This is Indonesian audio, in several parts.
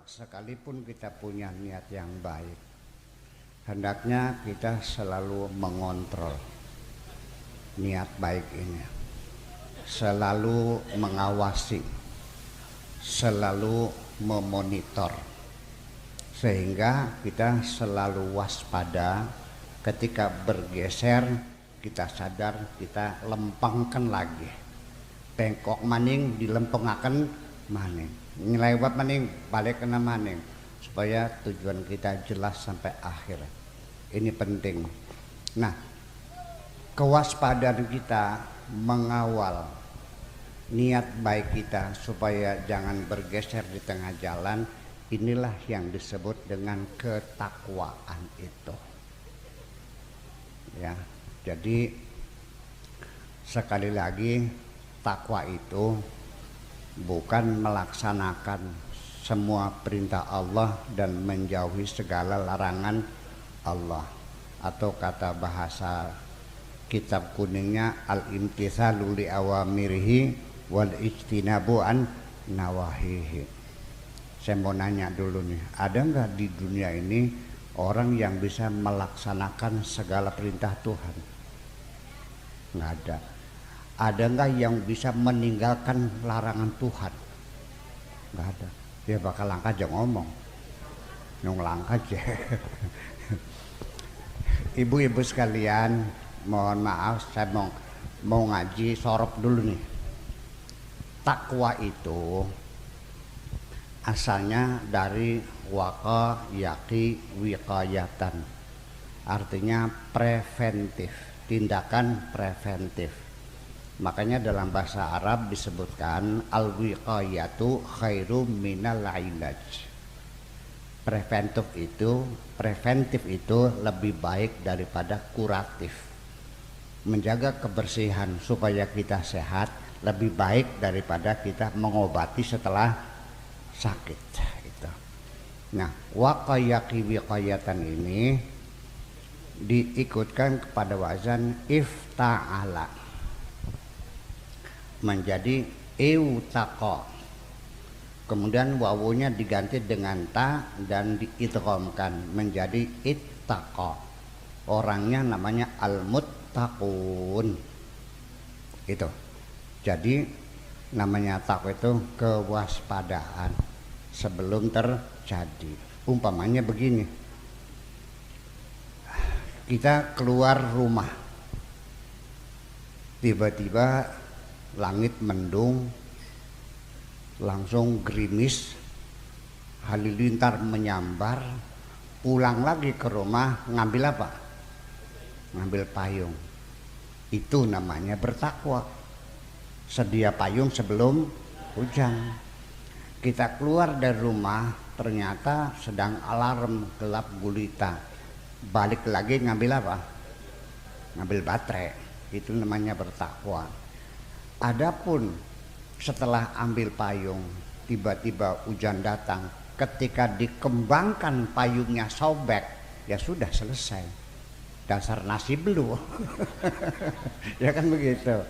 sekalipun kita punya niat yang baik, hendaknya kita selalu mengontrol niat baik ini, selalu mengawasi, selalu memonitor, sehingga kita selalu waspada. Ketika bergeser kita sadar, kita lempengkan lagi, bengkok maning dilempengaken maning, ngelewat maning balik kena maning, supaya tujuan kita jelas sampai akhir. Ini penting. Nah, kewaspadaan kita mengawal niat baik kita supaya jangan bergeser di tengah jalan, inilah yang disebut dengan ketakwaan itu. Ya, jadi sekali lagi, takwa itu bukan melaksanakan semua perintah Allah dan menjauhi segala larangan Allah, atau kata bahasa kitab kuningnya al-imtitsalu li awamirihi wal ijtinabu an nawahihi. Saya mau nanya dulu nih, ada nggak di dunia ini orang yang bisa melaksanakan segala perintah Tuhan? Nggak ada. Ada nggak yang bisa meninggalkan larangan Tuhan? Nggak ada. Dia bakal langkah aja ngomong, nung langkah aja. Ibu-ibu sekalian, mohon maaf, saya mau ngaji sorop dulu nih. Takwa itu asalnya dari waka yaki wikayatan, artinya preventif, tindakan preventif. Makanya dalam bahasa Arab disebutkan al-wiqayatu khairum minal ilaj. Preventif itu lebih baik daripada kuratif. Menjaga kebersihan supaya kita sehat lebih baik daripada kita mengobati setelah sakit itu. Nah, waqayaki wiqayatan ini diikutkan kepada wazan ifta'ala menjadi eutaqa, kemudian wawunya diganti dengan ta dan diidghamkan menjadi ittaqa. Orangnya namanya al-muttaqun. Itu. Jadi namanya takwa itu kewaspadaan sebelum terjadi. Umpamanya begini, kita keluar rumah, tiba-tiba langit mendung, langsung gerimis, halilintar menyambar. Pulang lagi ke rumah, ngambil apa? Ngambil payung. Itu namanya bertakwa. Sedia payung sebelum hujan. Kita keluar dari rumah, ternyata sedang alarm gelap gulita. Balik lagi ngambil apa? Ngambil baterai. Itu namanya bertakwa. Adapun setelah ambil payung, tiba-tiba hujan datang, ketika dikembangkan payungnya sobek, ya sudah selesai. Dasar nasi belum. Ya kan begitu.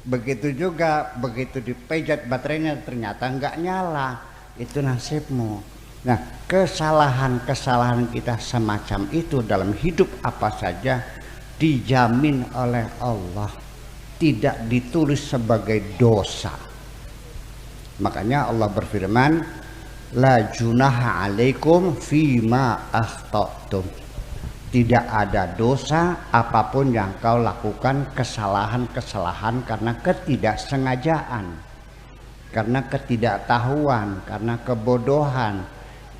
Begitu juga, begitu dipejat baterainya ternyata nggak nyala, itu nasibmu. Nah, kesalahan-kesalahan kita semacam itu dalam hidup apa saja dijamin oleh Allah, tidak ditulis sebagai dosa. Makanya Allah berfirman, la junaha alaikum fima akhtatum. Tidak ada dosa apapun yang kau lakukan kesalahan-kesalahan karena ketidaksengajaan, karena ketidaktahuan, karena kebodohan.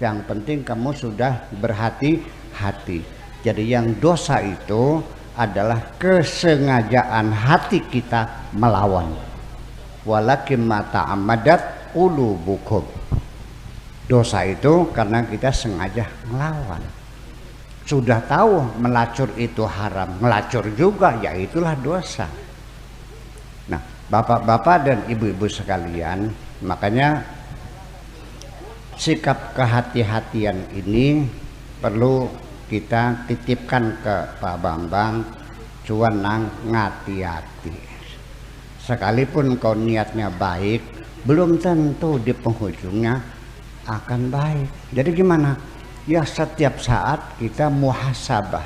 Yang penting kamu sudah berhati-hati. Jadi yang dosa itu adalah kesengajaan hati kita melawan. Walakin mata amadat qulubukum. Dosa itu karena kita sengaja melawan. Sudah tahu melacur itu haram, melacur juga, ya itulah dosa. Nah, bapak-bapak dan ibu-ibu sekalian, makanya sikap kehati-hatian ini perlu kita titipkan ke Pak Bambang, cuan nang ngati-hati. Sekalipun kau niatnya baik, belum tentu di penghujungnya akan baik. Jadi gimana? Ya setiap saat kita muhasabah,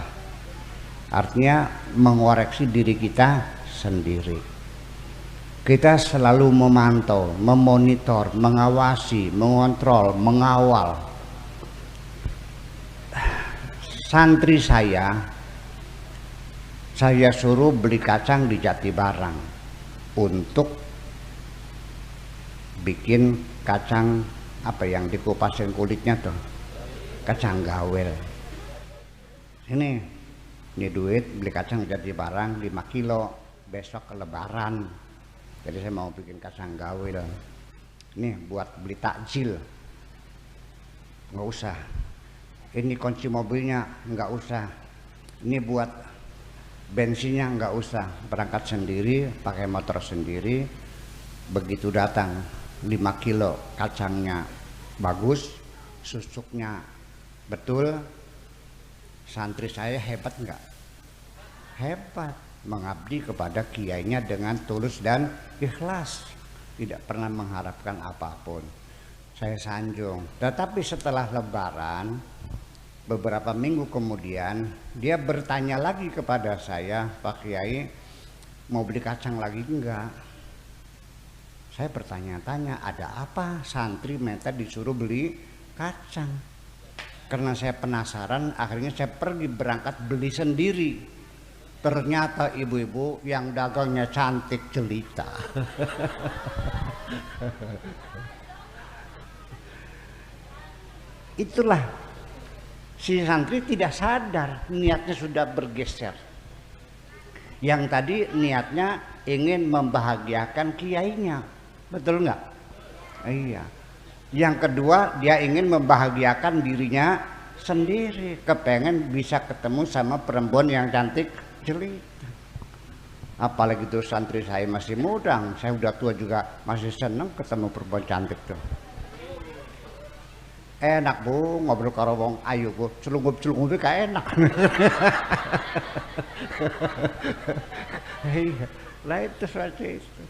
artinya mengoreksi diri kita sendiri. Kita selalu memantau, memonitor, mengawasi, mengontrol, mengawal. Santri saya suruh beli kacang di Jatibarang untuk bikin kacang apa yang dikupasin kulitnya tuh, kacang gawel. Ini duit beli kacang di Jatibarang 5 kilo, besok ke Lebaran. Jadi saya mau bikin kacang gawel. Ini buat beli takjil, nggak usah. Ini kunci mobilnya nggak usah. Ini buat bensinnya nggak usah. Berangkat sendiri, pakai motor sendiri. Begitu datang 5 kilo kacangnya bagus, susuknya betul. Santri saya hebat nggak? Hebat, mengabdi kepada kiainya dengan tulus dan ikhlas, tidak pernah mengharapkan apapun. Saya sanjung. Tetapi setelah Lebaran, beberapa minggu kemudian, dia bertanya lagi kepada saya, Pak Kiai, mau beli kacang lagi enggak? Saya bertanya-tanya, ada apa? Santri minta disuruh beli kacang. Karena saya penasaran, akhirnya saya pergi berangkat beli sendiri. Ternyata ibu-ibu yang dagangnya cantik jelita. Itulah, si santri tidak sadar niatnya sudah bergeser. Yang tadi niatnya ingin membahagiakan kiainya, betul nggak? Iya. Yang kedua, dia ingin membahagiakan dirinya sendiri, kepengen bisa ketemu sama perempuan yang cantik jelita. Apalagi tuh santri saya masih muda, saya udah tua juga masih seneng ketemu perempuan cantik tuh. Enak bu, ngobrol karo wong ayu bu, celungup-celungup kayak enak. Iya, lah itu saja itu.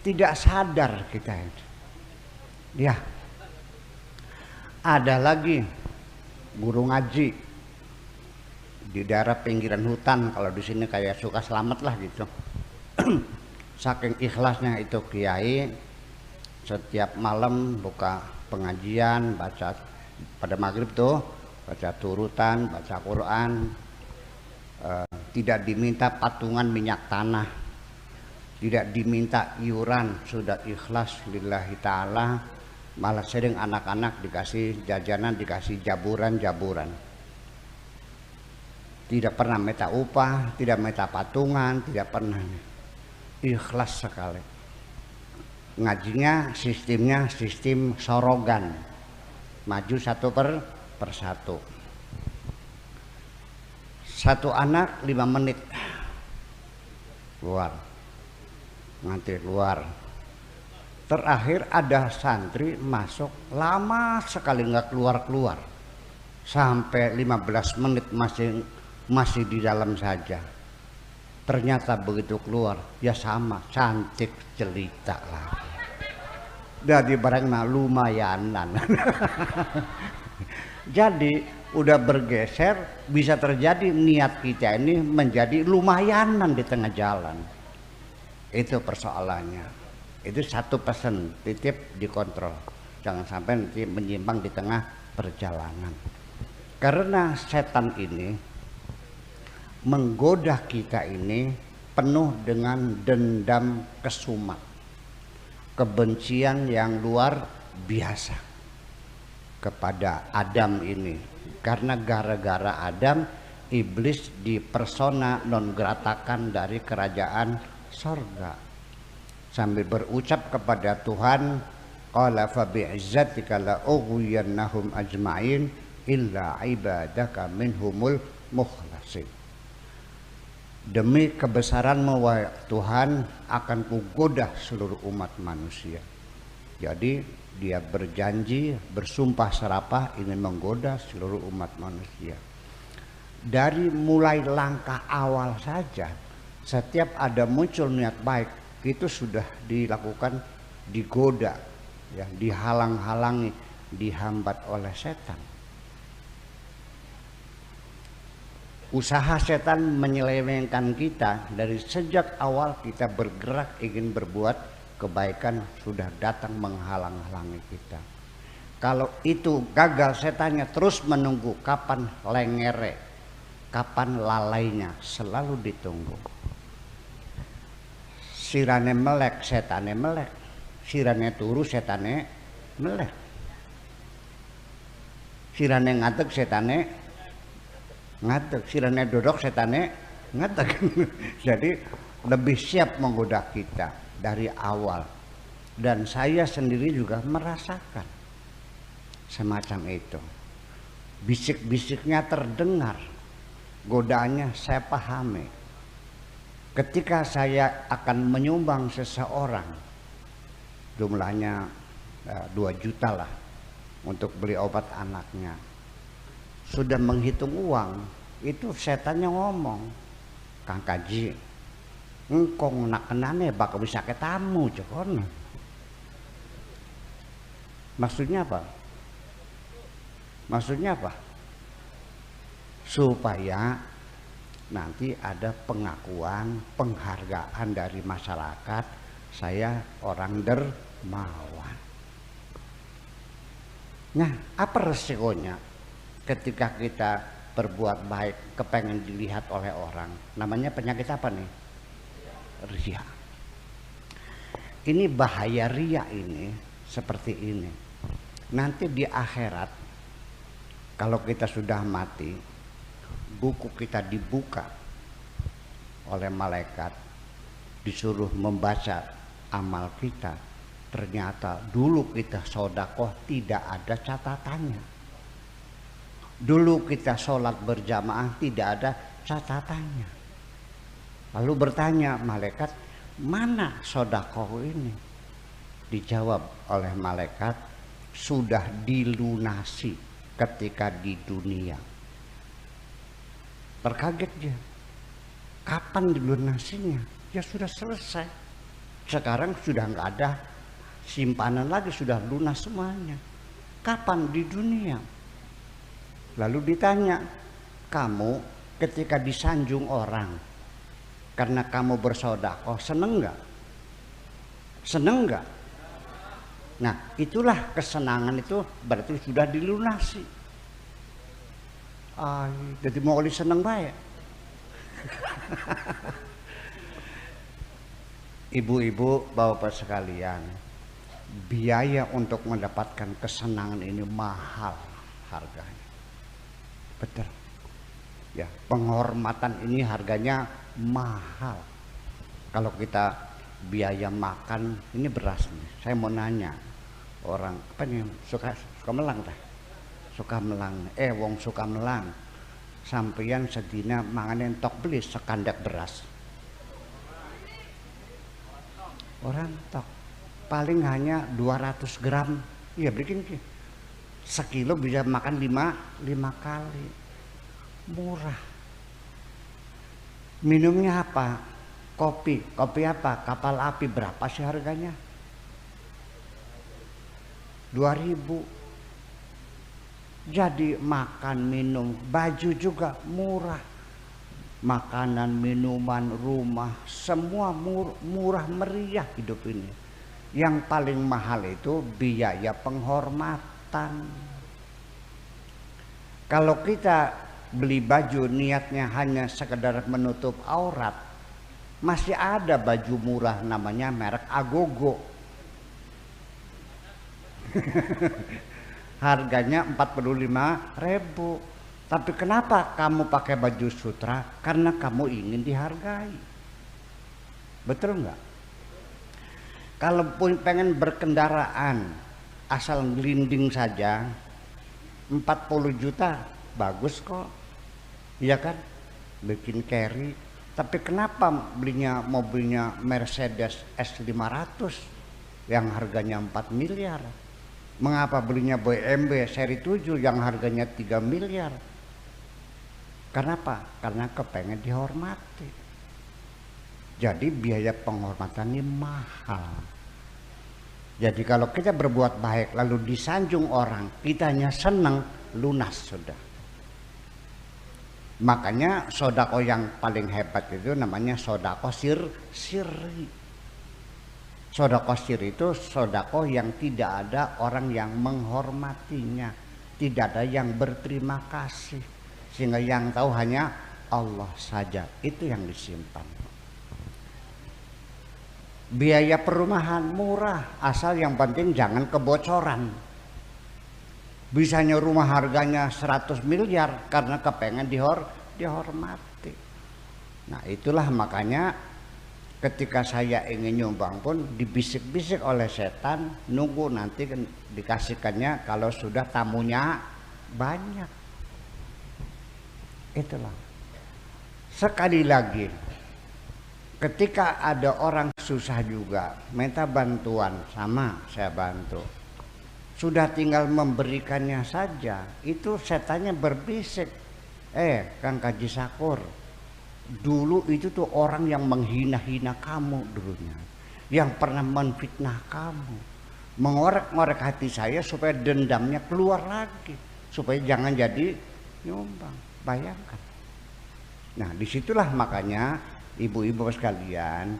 Tidak sadar kita itu. Ya, ada lagi guru ngaji di daerah pinggiran hutan, kalau di sini kayak suka selamat lah gitu. Saking ikhlasnya itu kiai, setiap malam buka pengajian, baca pada maghrib tuh, baca turutan, baca Quran, tidak diminta patungan minyak tanah, tidak diminta iuran, sudah ikhlas lillahi ta'ala. Malah sering anak-anak dikasih jajanan, dikasih jaburan-jaburan. Tidak pernah minta upah, tidak minta patungan, tidak pernah. Ikhlas sekali. Ngajinya sistemnya sistem sorogan, maju satu per satu. Satu anak 5 menit keluar, ngantri keluar. Terakhir ada santri masuk lama sekali nggak keluar-keluar, sampai 15 menit masih di dalam saja. Ternyata begitu keluar, ya sama, cantik jelita lagi. Jadi barangnya lumayanan. Jadi udah bergeser, bisa terjadi niat kita ini menjadi lumayanan di tengah jalan. Itu persoalannya. Itu satu pesan, titip dikontrol. Jangan sampai nanti menyimpang di tengah perjalanan. Karena setan ini menggoda kita ini penuh dengan dendam kesumat, kebencian yang luar biasa kepada Adam ini. Karena gara-gara Adam, iblis dipersona non gratakan dari kerajaan sorga, sambil berucap kepada Tuhan, qala fa bi'izzatika la ughwiyannahum ajma'in illa ibadaka minhumul mukhlasin. Demi kebesaranmu wahai Tuhan, akan kugoda seluruh umat manusia. Jadi dia berjanji, bersumpah serapah ingin menggoda seluruh umat manusia. Dari mulai langkah awal saja, setiap ada muncul niat baik, itu sudah dilakukan, digoda, ya, dihalang-halangi, dihambat oleh setan. Usaha setan menyelewengkan kita dari sejak awal kita bergerak ingin berbuat kebaikan sudah datang menghalang-halangi kita. Kalau itu gagal, setannya terus menunggu kapan lengere, kapan lalainya, selalu ditunggu. Sirane melek, setane melek. Sirane turu, setane melek. Sirane ngadeg, setane ngadeg. Sirane dodok, setane ngadeg. Jadi lebih siap menggoda kita dari awal. Dan saya sendiri juga merasakan semacam itu. Bisik-bisiknya terdengar, godaannya saya pahami. Ketika saya akan menyumbang seseorang, jumlahnya 2 juta lah untuk beli obat anaknya, sudah menghitung uang, itu setannya ngomong, Kang Kaji, engkong nak kenane bakal bisa ketamu cekon. Maksudnya apa? Maksudnya apa? Supaya nanti ada pengakuan, penghargaan dari masyarakat, saya orang dermawan. Nah, apa resikonya ketika kita berbuat baik, kepengen dilihat oleh orang? Namanya penyakit apa nih? Ria. Ini bahaya ria ini, seperti ini. Nanti di akhirat, kalau kita sudah mati, buku kita dibuka oleh malaikat, disuruh membaca amal kita. Ternyata dulu kita sedekah tidak ada catatannya. Dulu kita sholat berjamaah tidak ada catatannya. Lalu bertanya malaikat, mana sedekah ini? Dijawab oleh malaikat, sudah dilunasi ketika di dunia. Terkaget dia, kapan dilunasinya? Ya sudah selesai. Sekarang sudah nggak ada simpanan lagi, sudah lunas semuanya. Kapan? Di dunia. Lalu ditanya, kamu ketika disanjung orang karena kamu bersedekah, seneng nggak? Seneng nggak? Nah, itulah kesenangan itu berarti sudah dilunasi. Jadi mau seneng baik. Ibu-ibu, bapak sekalian, biaya untuk mendapatkan kesenangan ini mahal harganya. Betul. Ya, penghormatan ini harganya mahal. Kalau kita biaya makan, ini beras nih. Saya mau nanya, orang apa nih suka melang teh? Suka melang. Wong suka melang. Sampeyan sedina mangan entok beli sekandak beras. Orang tok paling hanya 200 gram. Iya bikin sekilo bisa makan 5 kali. Murah. Minumnya apa? Kopi apa? Kapal api. Berapa sih harganya? 2.000. Jadi makan, minum, baju juga murah. Makanan, minuman, rumah, semua murah meriah hidup ini. Yang paling mahal itu biaya penghormatan. Kalau kita beli baju niatnya hanya sekedar menutup aurat, masih ada baju murah namanya merek Agogo. Harganya 45.000. Tapi kenapa kamu pakai baju sutra? Karena kamu ingin dihargai. Betul nggak? Kalau pengen berkendaraan asal gelinding saja 40 juta bagus kok. Iya kan? Bikin carry. Tapi kenapa belinya mobilnya Mercedes S500 yang harganya 4 miliar? Mengapa belinya BMW seri 7 yang harganya 3 miliar? Kenapa? Karena kepengen dihormati. Jadi biaya penghormatan ini mahal. Jadi kalau kita berbuat baik lalu disanjung orang, kitanya senang, lunas sudah. Makanya sodako yang paling hebat itu namanya sodako sirri. Sodako sirri itu sodako yang tidak ada orang yang menghormatinya, tidak ada yang berterima kasih, sehingga yang tahu hanya Allah saja. Itu yang disimpan. Biaya perumahan murah, asal yang penting jangan kebocoran. Bisanya rumah harganya 100 miliar karena kepengen dihormati. Nah itulah makanya ketika saya ingin nyumbang pun dibisik-bisik oleh setan, nunggu nanti dikasihkannya kalau sudah tamunya banyak. Itulah. Sekali lagi, ketika ada orang susah juga minta bantuan, sama saya bantu. Sudah tinggal memberikannya saja, itu setannya berbisik, Kang Kaji Sakur, dulu itu tuh orang yang menghina-hina kamu dulunya, yang pernah menfitnah kamu, mengorek-ngorek hati saya supaya dendamnya keluar lagi, supaya jangan jadi nyumbang. Bayangkan. Nah disitulah makanya ibu-ibu sekalian,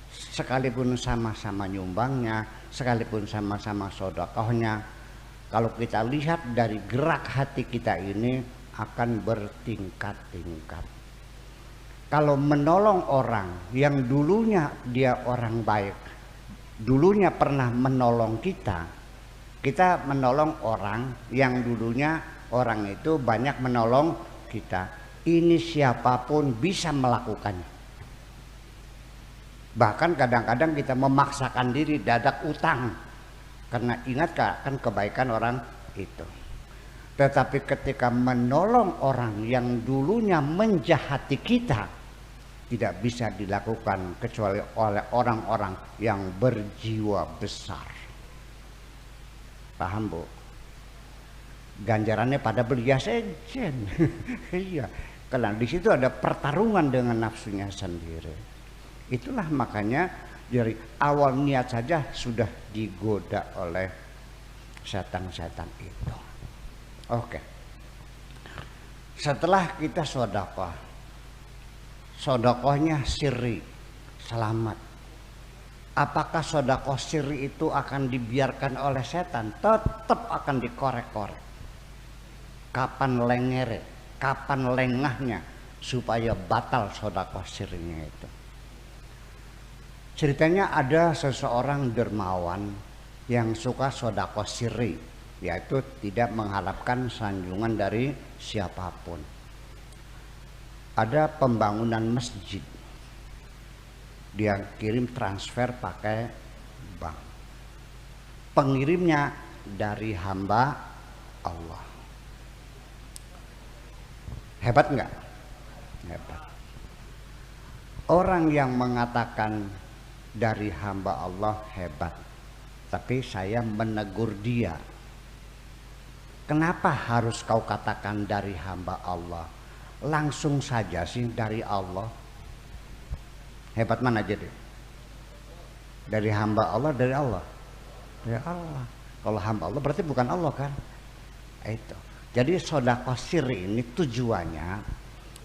sekalipun sama-sama nyumbangnya, sekalipun sama-sama sodakohnya, kalau kita lihat dari gerak hati kita ini akan bertingkat-tingkat. Kalau menolong orang yang dulunya dia orang baik, dulunya pernah menolong kita, kita menolong orang yang dulunya orang itu banyak menolong kita, ini siapapun bisa melakukannya. Bahkan kadang-kadang kita memaksakan diri dadak utang karena ingat kan kebaikan orang itu. Tetapi ketika menolong orang yang dulunya menjahati kita, tidak bisa dilakukan kecuali oleh orang-orang yang berjiwa besar. Paham Bu? Ganjarannya pada belia sejen. Iya, karena di situ ada pertarungan dengan nafsunya sendiri. Itulah makanya dari awal niat saja sudah digoda oleh setan-setan itu. Oke. Setelah kita sodakoh, sodakohnya sirri, selamat. Apakah sodakoh sirri itu akan dibiarkan oleh setan? Tetap akan dikorek-korek. Kapan lengere, kapan lengahnya supaya batal sodakoh sirrinya itu. Ceritanya ada seseorang dermawan yang suka sodakoh sirri, yaitu tidak mengharapkan sanjungan dari siapapun. Ada pembangunan masjid, dia kirim transfer pakai bank, pengirimnya dari hamba Allah. Hebat enggak? Hebat. Orang yang mengatakan dari hamba Allah hebat, tapi saya menegur dia, kenapa harus kau katakan dari hamba Allah? Langsung saja sih dari Allah. Hebat mana jadi? Dari hamba Allah, dari Allah, dari Allah. Kalau hamba Allah berarti bukan Allah kan? Itu. Jadi sedekah sirri ini tujuannya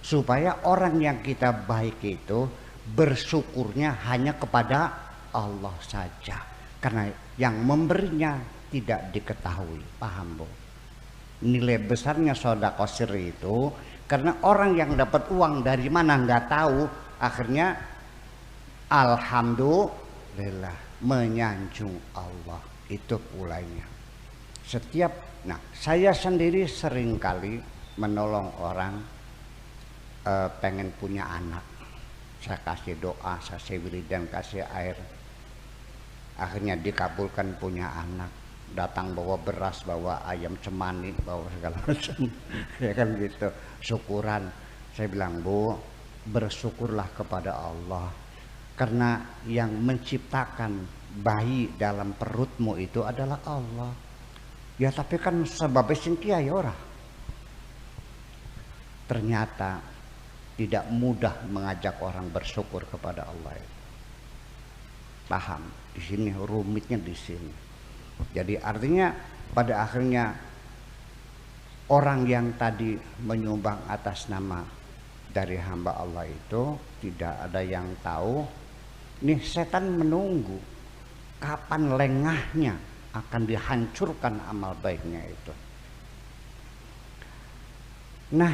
supaya orang yang kita baik itu bersyukurnya hanya kepada Allah saja, karena yang memberinya tidak diketahui. Paham Bu? Nilai besarnya sedekah sirri itu karena orang yang dapat uang dari mana nggak tahu, akhirnya alhamdulillah menyanjung Allah. Itu mulainya. Saya sendiri seringkali menolong orang pengen punya anak. Saya kasih doa, saya wiridan, kasih air, akhirnya dikabulkan punya anak. Datang bawa beras, bawa ayam cemani, bawa segala macam. Ya kan gitu, syukuran. Saya bilang, Bu, bersyukurlah kepada Allah, karena yang menciptakan bayi dalam perutmu itu adalah Allah. Ya tapi kan sebabnya singkia ya ora. Ternyata tidak mudah mengajak orang bersyukur kepada Allah. Paham? di sini, rumitnya di sini. Jadi artinya pada akhirnya orang yang tadi menyumbang atas nama dari hamba Allah itu tidak ada yang tahu. Nih setan menunggu kapan lengahnya akan dihancurkan amal baiknya itu. Nah,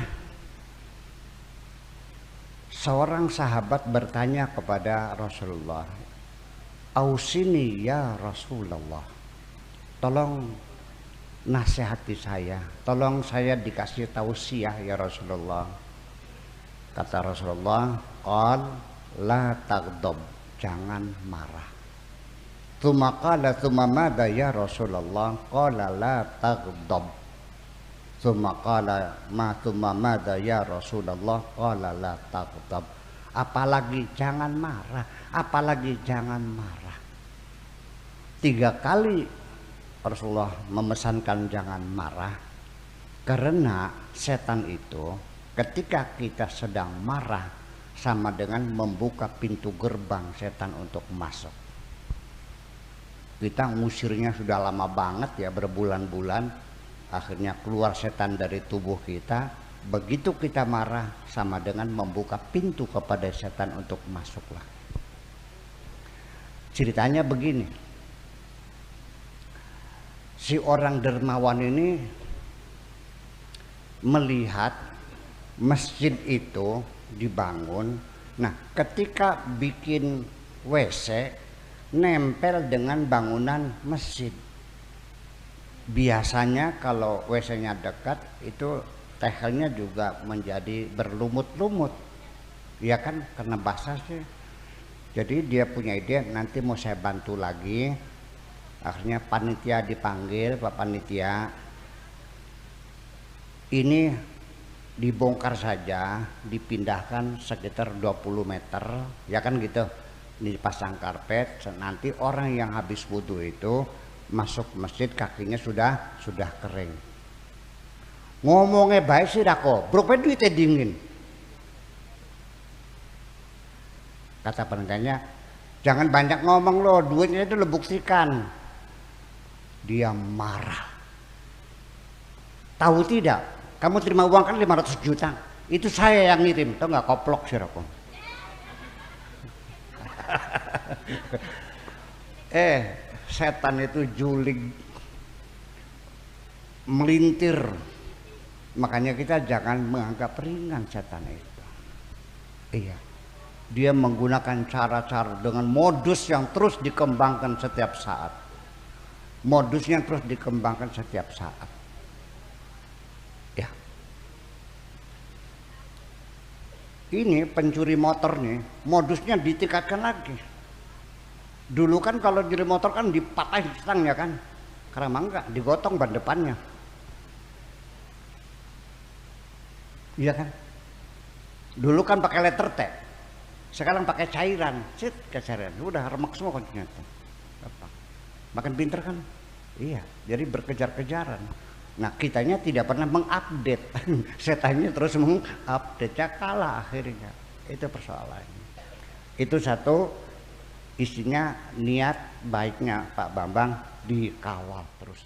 seorang sahabat bertanya kepada Rasulullah, "Ausini ya Rasulullah, tolong nasihati saya, tolong saya dikasih tausiah ya Rasulullah." Kata Rasulullah, "Qal la taghdab, jangan marah." Tsumma qala tsumma madza ya Rasulullah? Qala la taghdab. Tsumma qala tsumma madza ya Rasulullah? Qala la taghdab. Apalagi jangan marah, apalagi jangan marah. 3 kali Rasulullah memesankan jangan marah, karena setan itu ketika kita sedang marah sama dengan membuka pintu gerbang setan untuk masuk. Kita ngusirnya sudah lama banget ya, berbulan-bulan, akhirnya keluar setan dari tubuh kita. Begitu kita marah sama dengan membuka pintu kepada setan untuk masuklah. Ceritanya begini, si orang dermawan ini melihat masjid itu dibangun. Nah, ketika bikin WC nempel dengan bangunan masjid. Biasanya kalau WC-nya dekat itu tehelnya juga menjadi berlumut-lumut. Ya kan, karena basah sih. Jadi dia punya ide, nanti mau saya bantu lagi. Akhirnya panitia dipanggil, Pak Panitia, ini dibongkar saja, dipindahkan sekitar 20 meter, ya kan gitu, dipasang karpet. Nanti orang yang habis wudhu itu masuk masjid kakinya sudah kering. Ngomongnya baik sih dah kok, berapa duitnya dingin. Kata penentangnya, jangan banyak ngomong loh, duitnya itu lo buktikan. Dia marah. Tahu tidak? Kamu terima uang kan 500 juta. Itu saya yang ngirim. Tahu nggak, koplok sih aku. Setan itu juling, melintir. Makanya kita jangan menganggap ringan setan itu. Iya. Dia menggunakan cara-cara dengan modus yang terus dikembangkan setiap saat. Modusnya terus dikembangkan setiap saat. Ini pencuri motor nih, modusnya ditingkatkan lagi. Dulu kan kalau curi motor kan dipatahin stang ya kan, karena enggak digotong ban depannya. Iya kan? Dulu kan pakai letter T, sekarang pakai cairan, cairan, udah remek semua kuncinya tuh. Makin pinter kan? Iya, jadi berkejar-kejaran. Nah, kitanya tidak pernah mengupdate. Setannya terus mengupdate, ya kalah akhirnya. Itu persoalannya. Itu satu, isinya niat baiknya Pak Bambang dikawal terus.